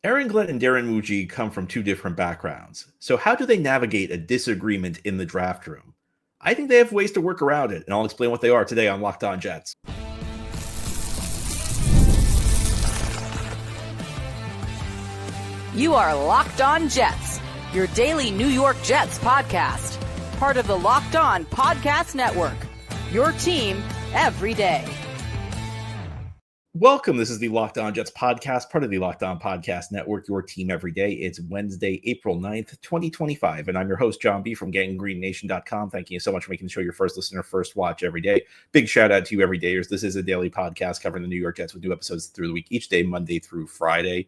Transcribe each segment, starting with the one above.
Aaron Glenn and Darren Mougey come from two different backgrounds. So how do they navigate a disagreement in the draft room? I think they have ways to work around it, and I'll explain what they are today on Locked On Jets. You are Locked On Jets, your daily New York Jets podcast. Part of the Locked On Podcast Network, your team every day. Welcome. This is the Locked On Jets podcast, part of the Locked On Podcast Network, your team every day. It's Wednesday, April 9th, 2025, and I'm your host, John B. from GangGreenNation.com. Thank you so much for making the show your first listener, first watch every day. Big shout out to you everydayers. This is a daily podcast covering the New York Jets with new episodes through the week, each day, Monday through Friday.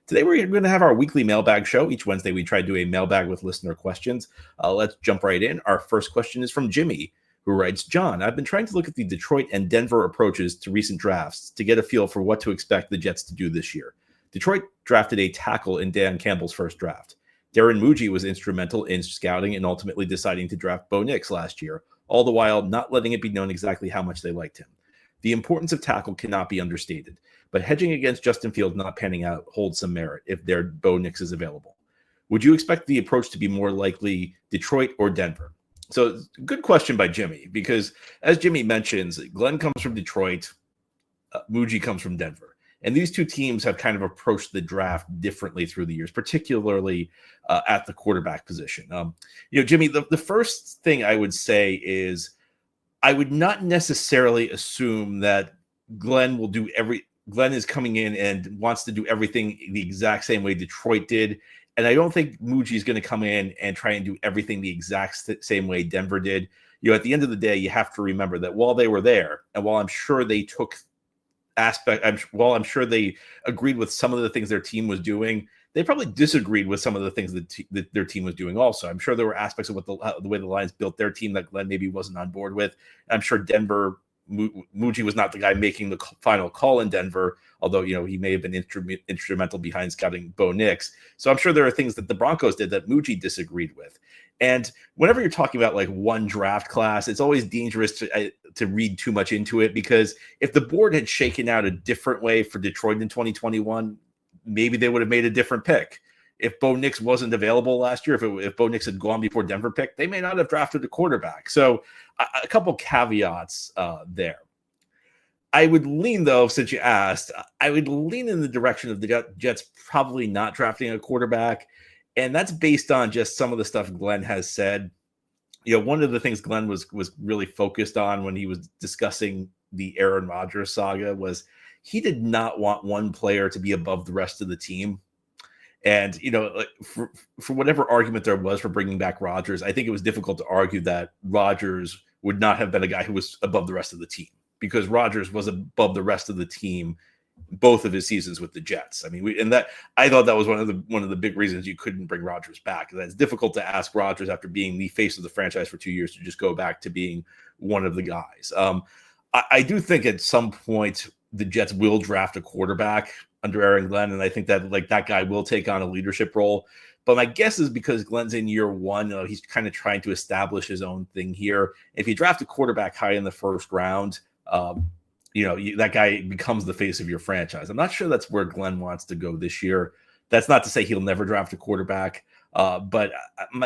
Today, we're going to have our weekly mailbag show. Each Wednesday, we try to do a mailbag with listener questions. Let's jump right in. Our first question is from Jimmy, who writes, John, I've been trying to look at the Detroit and Denver approaches to recent drafts to get a feel for what to expect the Jets to do this year. Detroit drafted a tackle in Dan Campbell's first draft. Darren Mougey was instrumental in scouting and ultimately deciding to draft Bo Nix last year, all the while not letting it be known exactly how much they liked him. The importance of tackle cannot be understated, but hedging against Justin Fields not panning out holds some merit if their Bo Nix is available. Would you expect the approach to be more likely Detroit or Denver? So good question by Jimmy, because as Jimmy mentions, Glenn comes from Detroit, Mougey comes from Denver. And these two teams have kind of approached the draft differently through the years, particularly at the quarterback position. Jimmy, the first thing I would say is I would not necessarily assume that Glenn is coming in and wants to do everything the exact same way Detroit did. And I don't think Mougey is going to come in and try and do everything the exact same way Denver did. At the end of the day, you have to remember that while they were there, and while I'm sure they I'm sure they agreed with some of the things their team was doing, they probably disagreed with some of the things that their team was doing also. I'm sure there were aspects of what the way the Lions built their team that Glenn maybe wasn't on board with. I'm sure Denver, Mougey was not the guy making the final call in Denver, although, he may have been instrumental behind scouting Bo Nix. So I'm sure there are things that the Broncos did that Mougey disagreed with. And whenever you're talking about like one draft class, it's always dangerous to read too much into it, because if the board had shaken out a different way for Detroit in 2021, maybe they would have made a different pick. If Bo Nix wasn't available last year, if Bo Nix had gone before Denver picked, they may not have drafted a quarterback. So a couple caveats there. I would lean, though, since you asked, I would lean in the direction of the Jets probably not drafting a quarterback. And that's based on just some of the stuff Glenn has said. One of the things Glenn was really focused on when he was discussing the Aaron Rodgers saga was he did not want one player to be above the rest of the team. And, for whatever argument there was for bringing back Rodgers, I think it was difficult to argue that Rodgers would not have been a guy who was above the rest of the team, because Rodgers was above the rest of the team both of his seasons with the Jets. I mean, I thought that was one of the big reasons you couldn't bring Rodgers back. That it's difficult to ask Rodgers, after being the face of the franchise for 2 years, to just go back to being one of the guys. I do think at some point the Jets will draft a quarterback under Aaron Glenn, and I think that that guy will take on a leadership role. But my guess is because Glenn's in year one, he's kind of trying to establish his own thing here. If you draft a quarterback high in the first round, that guy becomes the face of your franchise. I'm not sure that's where Glenn wants to go this year. That's not to say he'll never draft a quarterback, but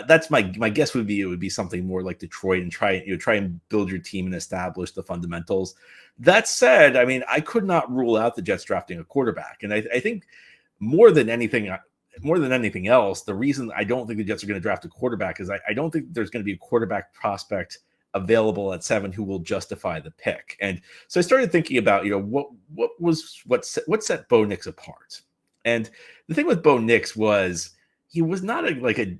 that's my guess would be it would be something more like Detroit, and try and build your team and establish the fundamentals. That said, I mean, I could not rule out the Jets drafting a quarterback, and I think more than anything else, the reason I don't think the Jets are going to draft a quarterback is I don't think there's going to be a quarterback prospect available at 7 who will justify the pick. And so I started thinking about, what set Bo Nix apart. And the thing with Bo Nix was he was not a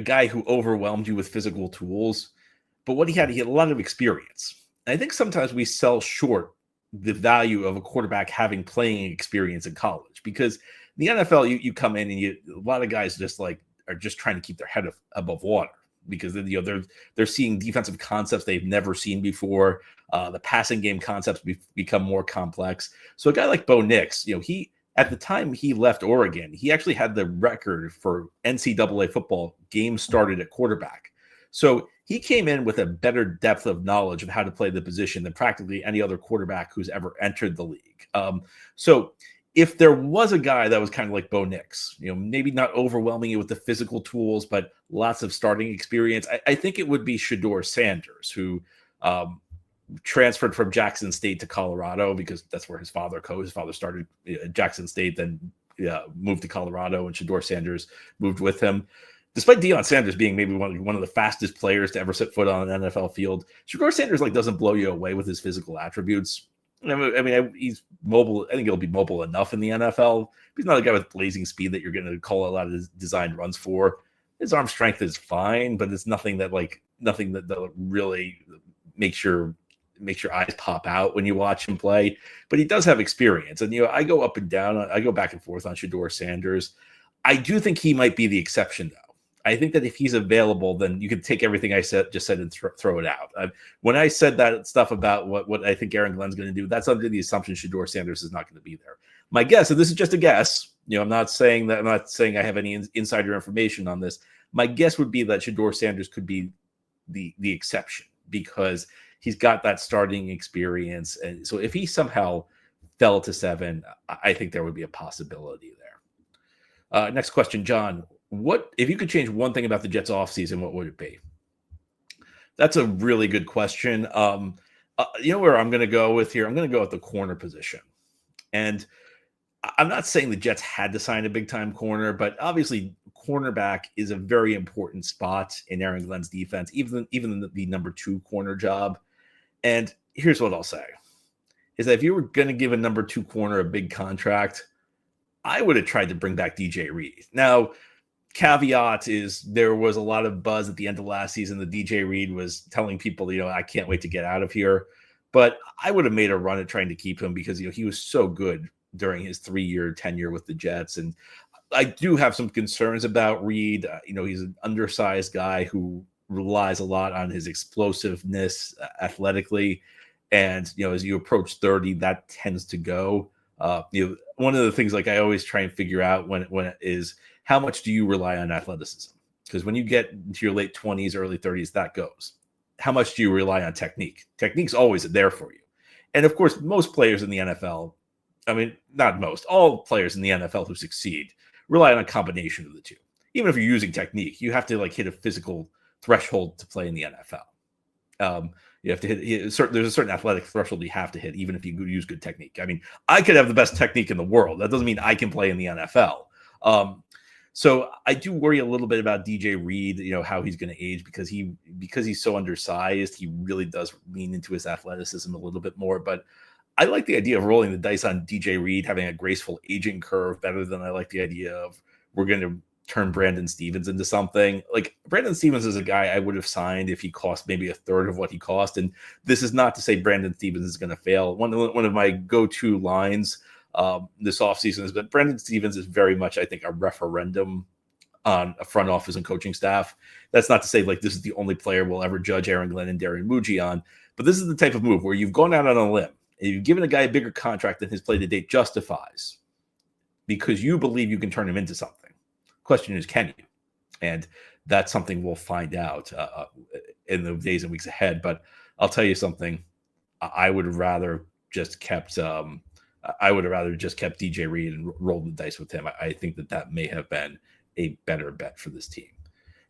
guy who overwhelmed you with physical tools, but what he had a lot of experience. And I think sometimes we sell short the value of a quarterback having playing experience in college, because in the NFL, you come in and a lot of guys are just trying to keep their head above water, because they're seeing defensive concepts they've never seen before. The passing game concepts become more complex. So a guy like Bo Nix, he at the time he left Oregon, he actually had the record for NCAA football games started at quarterback. So he came in with a better depth of knowledge of how to play the position than practically any other quarterback who's ever entered the league. So if there was a guy that was kind of like Bo Nix, maybe not overwhelming you with the physical tools, but lots of starting experience, I think it would be Shedeur Sanders, who transferred from Jackson State to Colorado because that's where his father started at Jackson State, then moved to Colorado, and Shedeur Sanders moved with him. Despite Deion Sanders being maybe one of the fastest players to ever set foot on an NFL field, Shedeur Sanders doesn't blow you away with his physical attributes. I mean, he's mobile. I think he'll be mobile enough in the NFL. He's not a guy with blazing speed that you're going to call a lot of his designed runs for. His arm strength is fine, but it's nothing that really makes your eyes pop out when you watch him play. But he does have experience, and I go up and down. I go back and forth on Shedeur Sanders. I do think he might be the exception, though. I think that if he's available, then you can take everything I just said and throw it out. When I said that stuff about what I think Aaron Glenn's going to do, that's under the assumption Shedeur Sanders is not going to be there. My guess, and this is just a guess, I'm not saying I have any insider information on this. My guess would be that Shedeur Sanders could be the exception because he's got that starting experience. And so if he somehow fell to 7, I think there would be a possibility there. Next question, John. What if you could change one thing about the Jets offseason, what would it be? That's a really good question. You know where I'm going to go with here? I'm going to go with the corner position. And I'm not saying the Jets had to sign a big-time corner, but obviously cornerback is a very important spot in Aaron Glenn's defense, even the number 2 corner job. And here's what I'll say, is that if you were going to give a number 2 corner a big contract, I would have tried to bring back DJ Reed. Now, caveat is there was a lot of buzz at the end of last season that DJ Reed was telling people, I can't wait to get out of here. But I would have made a run at trying to keep him because, he was so good during his 3-year tenure with the Jets. And I do have some concerns about Reed. He's an undersized guy who relies a lot on his explosiveness athletically. And, as you approach 30, that tends to go. One of the things I always try and figure out when it is, how much do you rely on athleticism? Because when you get into your late 20s, early 30s, that goes. How much do you rely on technique? Technique's always there for you. And of course, most players in the NFL, I mean, not most, all players in the NFL who succeed rely on a combination of the two. Even if you're using technique, you have to hit a physical threshold to play in the NFL. You have to hit there's a certain athletic threshold you have to hit, even if you use good technique. I mean, I could have the best technique in the world. That doesn't mean I can play in the NFL. So I do worry a little bit about DJ Reed, how he's going to age because he's so undersized. He really does lean into his athleticism a little bit more. But I like the idea of rolling the dice on DJ Reed having a graceful aging curve better than I like the idea of we're going to turn Brandon Stevens into something. Brandon Stevens is a guy I would have signed if he cost maybe a third of what he cost. And this is not to say Brandon Stevens is going to fail. One of my go-to lines this offseason has been Brandon Stevens is very much, I think, a referendum on a front office and coaching staff. That's not to say this is the only player we'll ever judge Aaron Glenn and Darren Mougey on, but this is the type of move where you've gone out on a limb and you've given a guy a bigger contract than his play to date justifies because you believe you can turn him into something. Question is, can you? And that's something we'll find out in the days and weeks ahead. But I'll tell you something, I would have rather just kept DJ Reed and rolled the dice with him. I think that may have been a better bet for this team.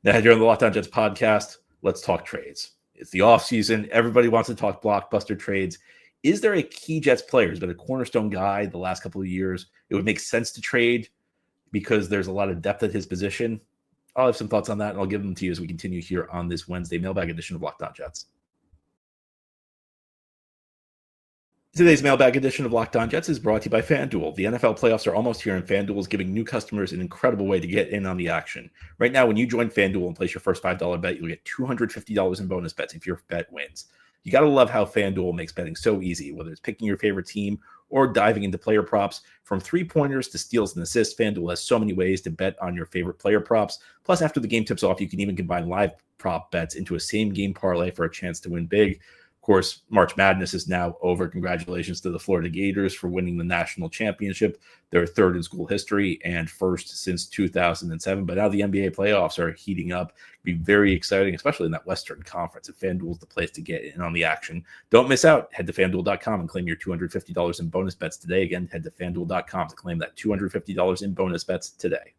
Now, here on the Locked On Jets podcast, let's talk trades. It's the offseason. Everybody wants to talk blockbuster trades. Is there a key Jets player who's been a cornerstone guy the last couple of years it would make sense to trade because there's a lot of depth at his position? I'll have some thoughts on that, and I'll give them to you as we continue here on this Wednesday mailbag edition of Locked On Jets. Today's mailbag edition of Locked On Jets is brought to you by FanDuel. The NFL playoffs are almost here, and FanDuel is giving new customers an incredible way to get in on the action. Right now, when you join FanDuel and place your first $5 bet, you'll get $250 in bonus bets if your bet wins. You got to love how FanDuel makes betting so easy, whether it's picking your favorite team or diving into player props. From three-pointers to steals and assists, FanDuel has so many ways to bet on your favorite player props. Plus, after the game tips off, you can even combine live prop bets into a same-game parlay for a chance to win big. Of course, March Madness is now over. Congratulations to the Florida Gators for winning the national championship. They're third in school history and first since 2007. But now the NBA playoffs are heating up. It'll be very exciting, especially in that Western Conference. And FanDuel is the place to get in on the action. Don't miss out. Head to FanDuel.com and claim your $250 in bonus bets today. Again, head to FanDuel.com to claim that $250 in bonus bets today.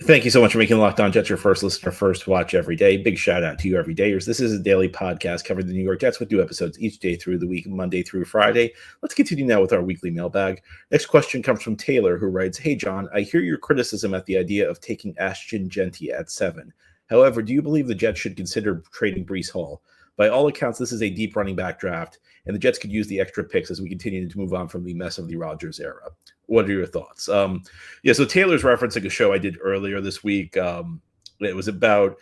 Thank you so much for making Locked On Jets your first listener, first watch every day. Big shout out to you everydayers. This is a daily podcast covering the New York Jets with new episodes each day through the week, Monday through Friday. Let's continue now with our weekly mailbag. Next question comes from Taylor, who writes, "Hey, John, I hear your criticism at the idea of taking Ashton Jeanty at 7. However, do you believe the Jets should consider trading Breece Hall? By all accounts, this is a deep running back draft, and the Jets could use the extra picks as we continue to move on from the mess of the Rodgers era. What are your thoughts?" So Taylor's referencing a show I did earlier this week. It was about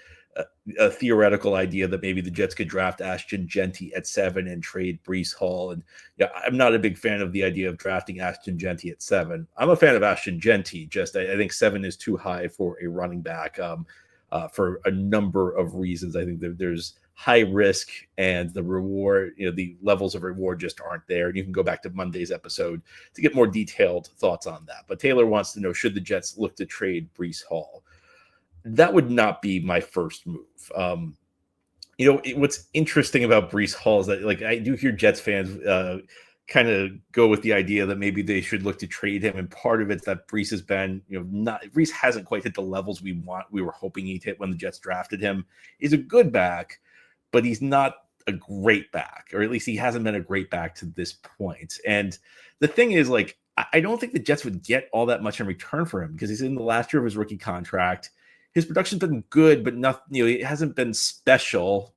a theoretical idea that maybe the Jets could draft Ashton Jeanty at 7 and trade Breece Hall. And I'm not a big fan of the idea of drafting Ashton Jeanty at 7. I'm a fan of Ashton Jeanty. Just I think 7 is too high for a running back for a number of reasons. I think that there's high risk and the reward, the levels of reward just aren't there. And you can go back to Monday's episode to get more detailed thoughts on that. But Taylor wants to know, should the Jets look to trade Breece Hall? That would not be my first move. What's interesting about Breece Hall is that, I do hear Jets fans kind of go with the idea that maybe they should look to trade him. And part of it's that Breece has been, Breece hasn't quite hit the levels we were hoping he'd hit when the Jets drafted him. He's a good back, but he's not a great back, or at least he hasn't been a great back to this point. And the thing is, I don't think the Jets would get all that much in return for him because he's in the last year of his rookie contract. His production's been good, but not, it hasn't been special,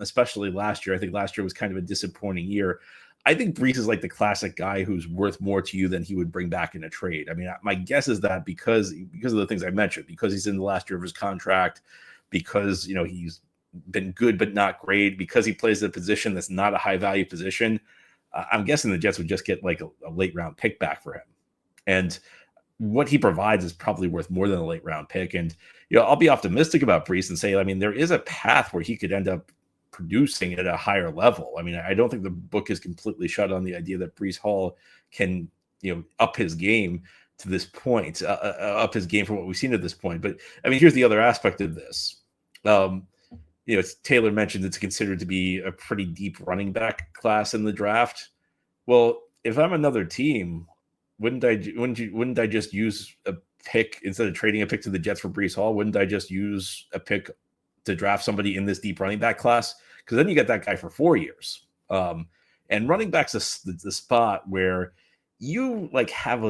especially last year. I think last year was kind of a disappointing year. I think Breece is like the classic guy who's worth more to you than he would bring back in a trade. I mean, my guess is that because of the things I mentioned, because he's in the last year of his contract, because, he's been good but not great, because he plays a position that's not a high value position, I'm guessing the Jets would just get a late round pick back for him. And what he provides is probably worth more than a late round pick. And I'll be optimistic about Breece and say, there is a path where he could end up producing at a higher level. I don't think the book is completely shut on the idea that Breece Hall can up his game to this point, up his game from what we've seen at this point. But here's the other aspect of this. Taylor mentioned it's considered to be a pretty deep running back class in the draft. Well, if I'm another team, wouldn't I just use a pick instead of trading a pick to the Jets for Breece Hall? Wouldn't I just use a pick to draft somebody in this deep running back class? Because then you get that guy for 4 years. And running back's the spot where you have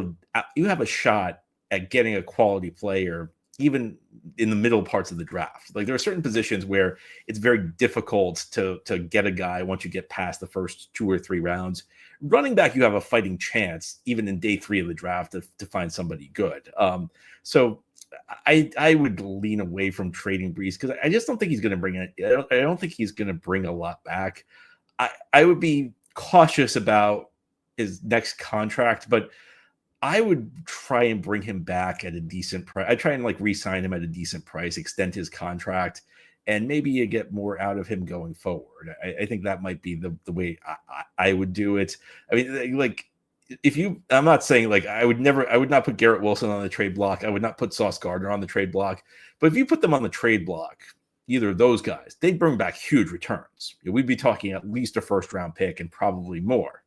a shot at getting a quality player even in the middle parts of the draft. There are certain positions where it's very difficult to get a guy once you get past the first 2 or 3 rounds. Running back, you have a fighting chance even in day 3 of the draft to find somebody good. So I would lean away from trading Breece because I just don't think he's going to bring it. I don't think he's going to bring a lot back. I would be cautious about his next contract, but I would try and bring him back at a decent price. I'd try and re-sign him at a decent price, extend his contract, and maybe you get more out of him going forward. I think that might be the way I would do it. I'm not saying I would not put Garrett Wilson on the trade block. I would not put Sauce Gardner on the trade block. But if you put them on the trade block, either of those guys, they'd bring back huge returns. We'd be talking at least a first round pick and probably more.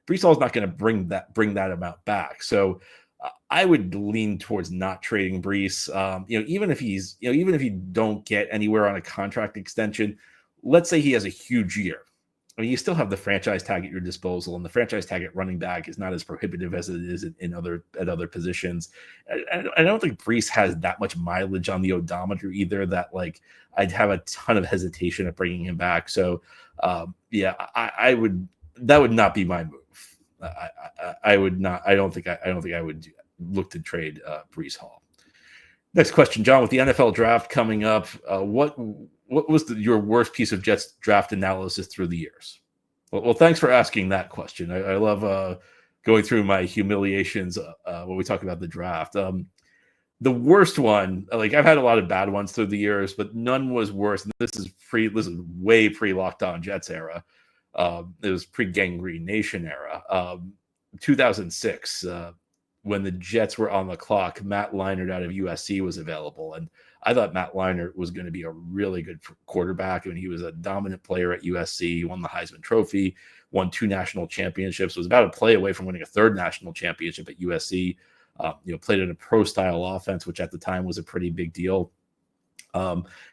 Breece Hall is not going to bring that amount back. So I would lean towards not trading Breece. Even if you don't get anywhere on a contract extension, let's say he has a huge year. You still have the franchise tag at your disposal, and the franchise tag at running back is not as prohibitive as it is at other positions. I don't think Breece has that much mileage on the odometer either that I'd have a ton of hesitation at bringing him back. So that would not be my move. I would not. I don't think I would look to trade Breece Hall. Next question, John. With the NFL draft coming up, what was your worst piece of Jets draft analysis through the years? Well, thanks for asking that question. I love going through my humiliations when we talk about the draft. The worst one, like I've had a lot of bad ones through the years, but none was worse. And this is way pre Locked On Jets era. It was pre Gangrene Nation era. 2006, when the Jets were on the clock, Matt Leinart out of USC was available. And I thought Matt Leinart was going to be a really good quarterback. I mean, he was a dominant player at USC. He won the Heisman Trophy, won 2 national championships, was about a play away from winning a 3rd national championship at USC. Played in a pro-style offense, which at the time was a pretty big deal.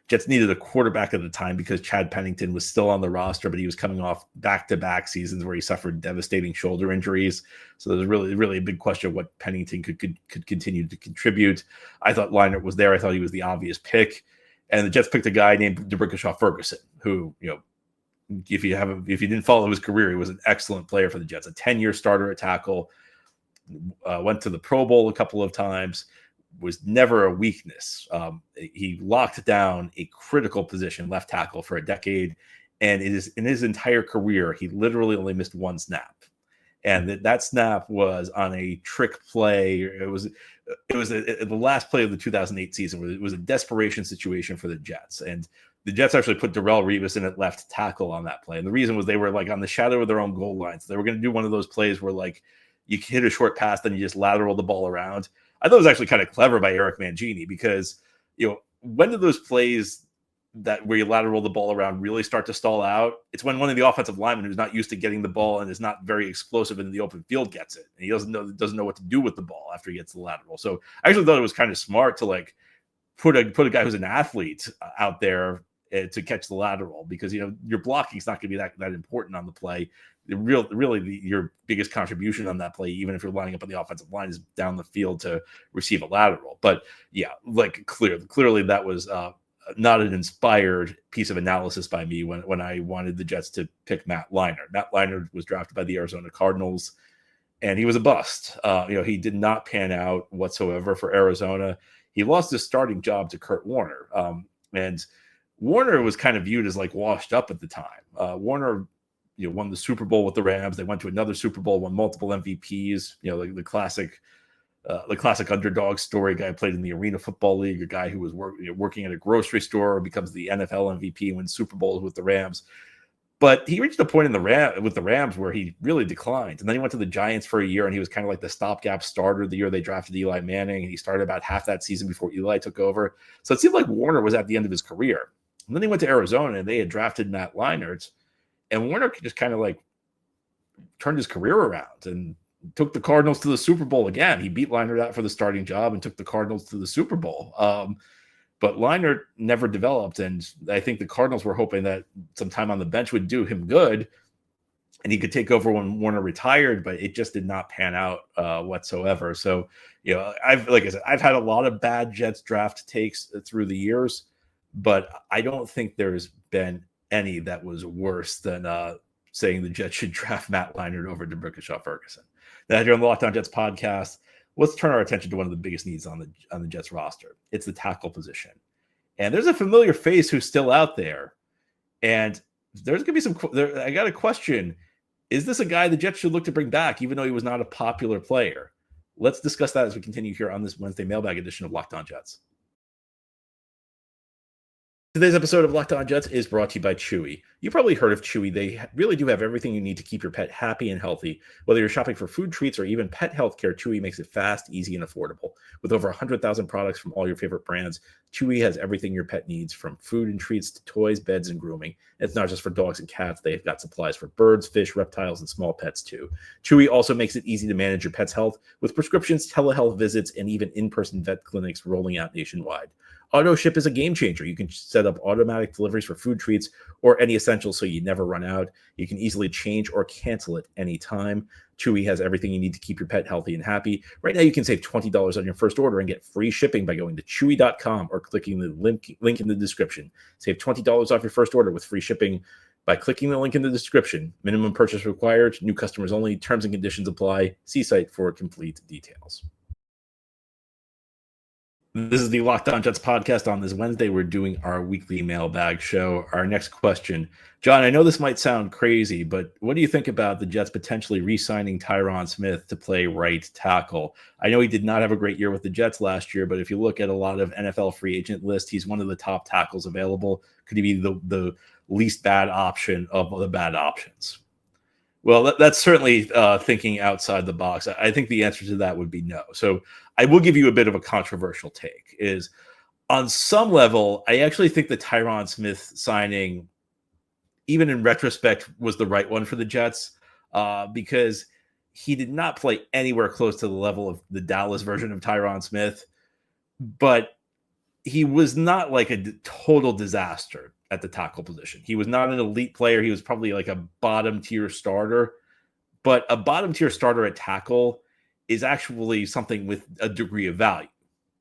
Jets needed a quarterback at the time because Chad Pennington was still on the roster, but he was coming off back-to-back seasons where he suffered devastating shoulder injuries. So there's really, really a big question of what Pennington could continue to contribute. I thought Leinart was there. I thought he was the obvious pick. And the Jets picked a guy named Breakout Ferguson, who, if you didn't follow his career, he was an excellent player for the Jets, a 10-year starter at tackle, went to the Pro Bowl a couple of times, was never a weakness. He locked down a critical position, left tackle, for a decade. And it is in his entire career, he literally only missed 1 snap. And that snap was on a trick play. It was the last play of the 2008 season, where it was a desperation situation for the Jets. And the Jets actually put Darrelle Revis in at left tackle on that play. And the reason was they were like on the shadow of their own goal line. So they were going to do one of those plays where like you hit a short pass, then you just lateral the ball around. I thought it was actually kind of clever by Eric Mangini because, when do those plays where you lateral the ball around really start to stall out? It's when one of the offensive linemen who's not used to getting the ball and is not very explosive in the open field gets it, and he doesn't know what to do with the ball after he gets the lateral. So I actually thought it was kind of smart to like put a guy who's an athlete out there to catch the lateral, because your blocking is not going to be that important on the play. Your biggest contribution on that play, even if you're lining up on the offensive line, is down the field to receive a lateral. But yeah, like clearly that was not an inspired piece of analysis by me when I wanted the Jets to pick Matt Leinart. Matt Leinart was drafted by the Arizona Cardinals, and he was a bust. He did not pan out whatsoever for Arizona. He lost his starting job to Kurt Warner, and Warner was kind of viewed as like washed up at the time. Warner won the Super Bowl with the Rams. They went to another Super Bowl, won multiple MVPs. Like the classic underdog story. Guy played in the Arena Football League. A guy who was working at a grocery store, becomes the NFL MVP, and wins Super Bowls with the Rams. But he reached a point with the Rams where he really declined. And then he went to the Giants for a year, and he was kind of like the stopgap starter the year they drafted Eli Manning. And he started about half that season before Eli took over. So it seemed like Warner was at the end of his career. And then he went to Arizona, and they had drafted Matt Leinart. And Warner just kind of like turned his career around and took the Cardinals to the Super Bowl again. He beat Leinart out for the starting job and took the Cardinals to the Super Bowl. But Leinart never developed, and I think the Cardinals were hoping that some time on the bench would do him good, and he could take over when Warner retired. But it just did not pan out whatsoever. So, I've had a lot of bad Jets draft takes through the years, but I don't think there's been any that was worse than saying the Jets should draft Matt Leinart over to Breakout Ferguson. Now, here on the Locked On Jets podcast, let's turn our attention to one of the biggest needs on the Jets roster. It's the tackle position. And there's a familiar face who's still out there. And there's going to be I got a question. Is this a guy the Jets should look to bring back, even though he was not a popular player? Let's discuss that as we continue here on this Wednesday mailbag edition of Locked On Jets. Today's episode of Locked On Jets is brought to you by Chewy. You probably heard of Chewy. They really do have everything you need to keep your pet happy and healthy. Whether you're shopping for food treats or even pet healthcare, Chewy makes it fast, easy, and affordable. With over 100,000 products from all your favorite brands, Chewy has everything your pet needs, from food and treats to toys, beds, and grooming. It's not just for dogs and cats. They've got supplies for birds, fish, reptiles, and small pets too. Chewy also makes it easy to manage your pet's health with prescriptions, telehealth visits, and even in-person vet clinics rolling out nationwide. Auto Ship is a game changer. You can set up automatic deliveries for food treats or any essentials so you never run out. You can easily change or cancel it anytime. Chewy has everything you need to keep your pet healthy and happy. Right now, you can save $20 on your first order and get free shipping by going to chewy.com or clicking the link in the description. Save $20 off your first order with free shipping by clicking the link in the description. Minimum purchase required. New customers only. Terms and conditions apply. See site for complete details. This is the Locked On Jets podcast. On this Wednesday, we're doing our weekly mailbag show. Our next question, John, I know this might sound crazy, but what do you think about the Jets potentially re-signing Tyron Smith to play right tackle? I know he did not have a great year with the Jets last year, but if you look at a lot of NFL free agent lists, he's one of the top tackles available. Could he be the least bad option of the bad options? Well, that's certainly thinking outside the box. I think the answer to that would be no. So I will give you a bit of a controversial take. Is on some level, I actually think the Tyron Smith signing, even in retrospect, was the right one for the Jets because he did not play anywhere close to the level of the Dallas version of Tyron Smith, but he was not like a total disaster at the tackle position. He was not an elite player. He was probably like a bottom tier starter, but a bottom tier starter at tackle is actually something with a degree of value.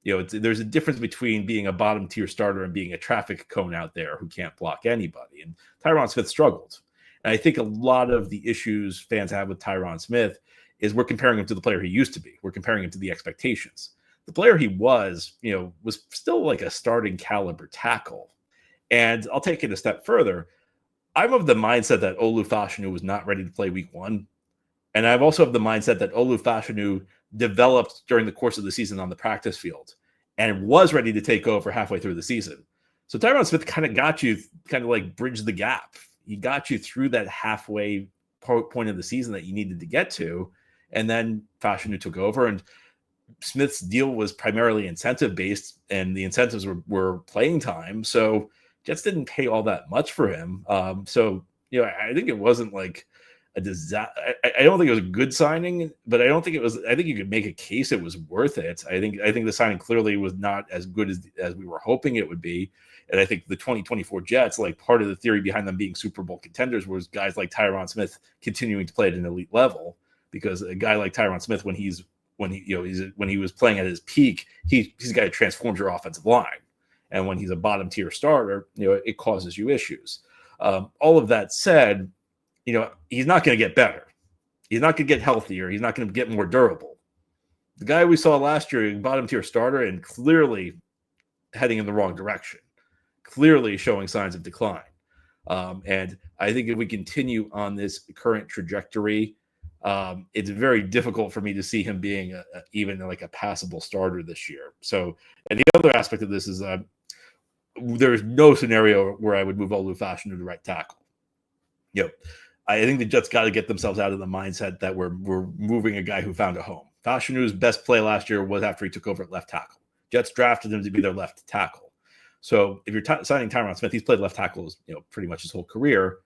You know, there's a difference between being a bottom tier starter and being a traffic cone out there who can't block anybody. And Tyron Smith struggled. And I think a lot of the issues fans have with Tyron Smith is we're comparing him to the player he used to be. We're comparing him to the expectations. The player he was, you know, was still like a starting caliber tackle. And I'll take it a step further. I'm of the mindset that Olu Fashanu was not ready to play week one. And I've also have the mindset that Olu Fashanu developed during the course of the season on the practice field and was ready to take over halfway through the season. So Tyron Smith kind of got you, kind of like bridged the gap. He got you through that halfway point of the season that you needed to get to. And then Fashanu took over, and Smith's deal was primarily incentive based, and the incentives were playing time. So Jets didn't pay all that much for him. So, you know, I think it wasn't like a disaster. I don't think it was a good signing, but I don't think it was. I think you could make a case it was worth it. I think the signing clearly was not as good as we were hoping it would be. And I think the 2024 Jets, like part of the theory behind them being Super Bowl contenders, was guys like Tyron Smith continuing to play at an elite level. Because a guy like Tyron Smith, when he was playing at his peak, he's a guy who transforms your offensive line. And when he's a bottom tier starter, you know, it causes you issues. All of that said, you know, he's not going to get better. He's not going to get healthier. He's not going to get more durable. The guy we saw last year, bottom tier starter, and clearly heading in the wrong direction, clearly showing signs of decline. And I think if we continue on this current trajectory, it's very difficult for me to see him being even like a passable starter this year. So, and the other aspect of this is there's no scenario where I would move Olu Fashanu to right tackle. You know, I think the Jets got to get themselves out of the mindset that we're moving a guy who found a home. Fashanu's best play last year was after he took over at left tackle. Jets drafted him to be their left tackle. So if you're signing Tyron Smith, he's played left tackle, you know, pretty much his whole career.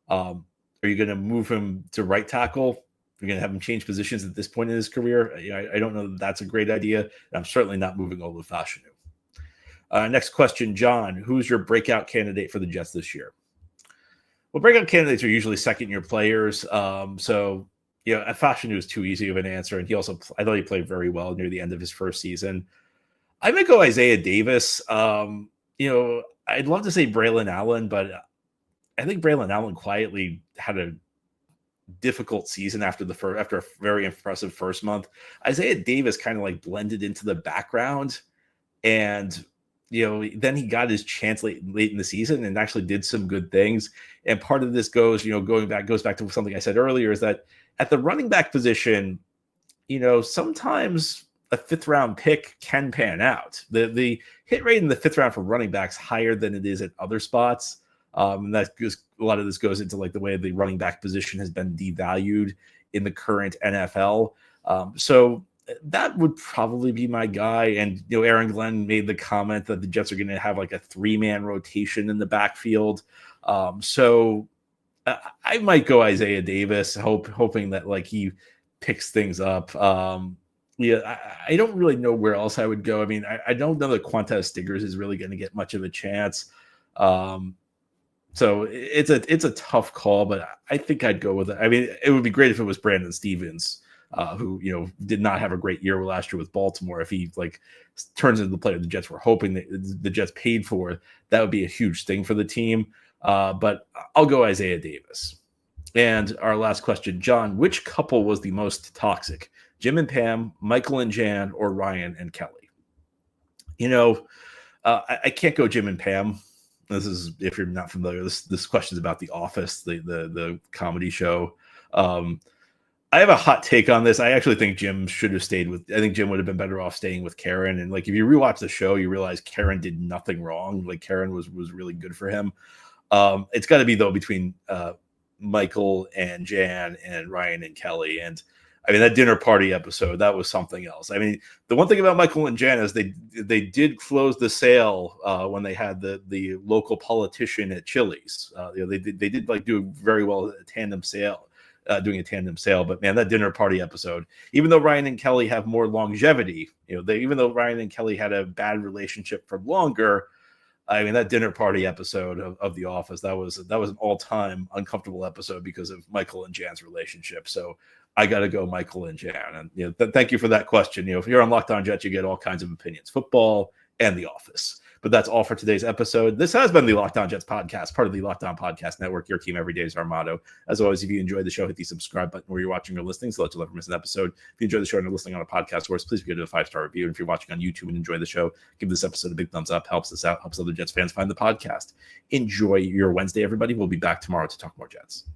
Are you going to move him to right tackle? You're going to have him change positions at this point in his career. You know, I don't know that that's a great idea. And I'm certainly not moving Olu Fashanu. Next question, John. Who's your breakout candidate for the Jets this year? Well, breakout candidates are usually second-year players. So, you know, Fashanu is too easy of an answer. And I thought he played very well near the end of his first season. I might go Isaiah Davis. You know, I'd love to say Braylon Allen, but I think Braylon Allen quietly had a difficult season after a very impressive first month. Isaiah Davis kind of like blended into the background, and you know, then he got his chance late in the season and actually did some good things. And part of this goes back to something I said earlier, is that at the running back position, you know, sometimes a fifth round pick can pan out. The hit rate in the fifth round for running backs higher than it is at other spots. And that goes, a lot of this goes into like the way the running back position has been devalued in the current NFL. So that would probably be my guy. And, you know, Aaron Glenn made the comment that the Jets are going to have like a 3-man rotation in the backfield. So I might go Isaiah Davis, hoping that like he picks things up. Yeah, I don't really know where else I would go. I mean, I don't know that Quantez Stiggers is really going to get much of a chance. So it's a tough call, but I think I'd go with it. I mean, it would be great if it was Brandon Stevens, who, you know, did not have a great year last year with Baltimore. If he like turns into the player the Jets were hoping that the Jets paid for, that would be a huge thing for the team. But I'll go Isaiah Davis. And our last question, John, which couple was the most toxic? Jim and Pam, Michael and Jan, or Ryan and Kelly? I can't go Jim and Pam. This is, if you're not familiar, this question is about The Office, the comedy show. I have a hot take on this. I actually think Jim should have stayed with. I think Jim would have been better off staying with Karen. And like, if you rewatch the show, you realize Karen did nothing wrong. Like, Karen was really good for him. It's got to be though between Michael and Jan and Ryan and Kelly. And I mean, that dinner party episode, that was something else. I mean, the one thing about Michael and Jan is they did close the sale when they had the local politician at Chili's. They did like do very well at a tandem sale. Doing a tandem sale, but man, that dinner party episode, even though Ryan and Kelly have more longevity, even though Ryan and Kelly had a bad relationship for longer, I mean, that dinner party episode of The Office, that was an all-time uncomfortable episode because of Michael and Jan's relationship. So I got to go Michael and Jan. And thank you for that question. If you're on Locked On Jets, you get all kinds of opinions, football and The Office. But that's all for today's episode. This has been the Locked On Jets podcast, part of the Locked On Podcast Network. Your team every day is our motto. As always, if you enjoyed the show, hit the subscribe button where you're watching or listening so that you'll never miss an episode. If you enjoy the show and you're listening on a podcast source, please give it a 5-star review. And if you're watching on YouTube and enjoy the show, give this episode a big thumbs up. Helps us out, helps other Jets fans find the podcast. Enjoy your Wednesday, everybody. We'll be back tomorrow to talk more Jets.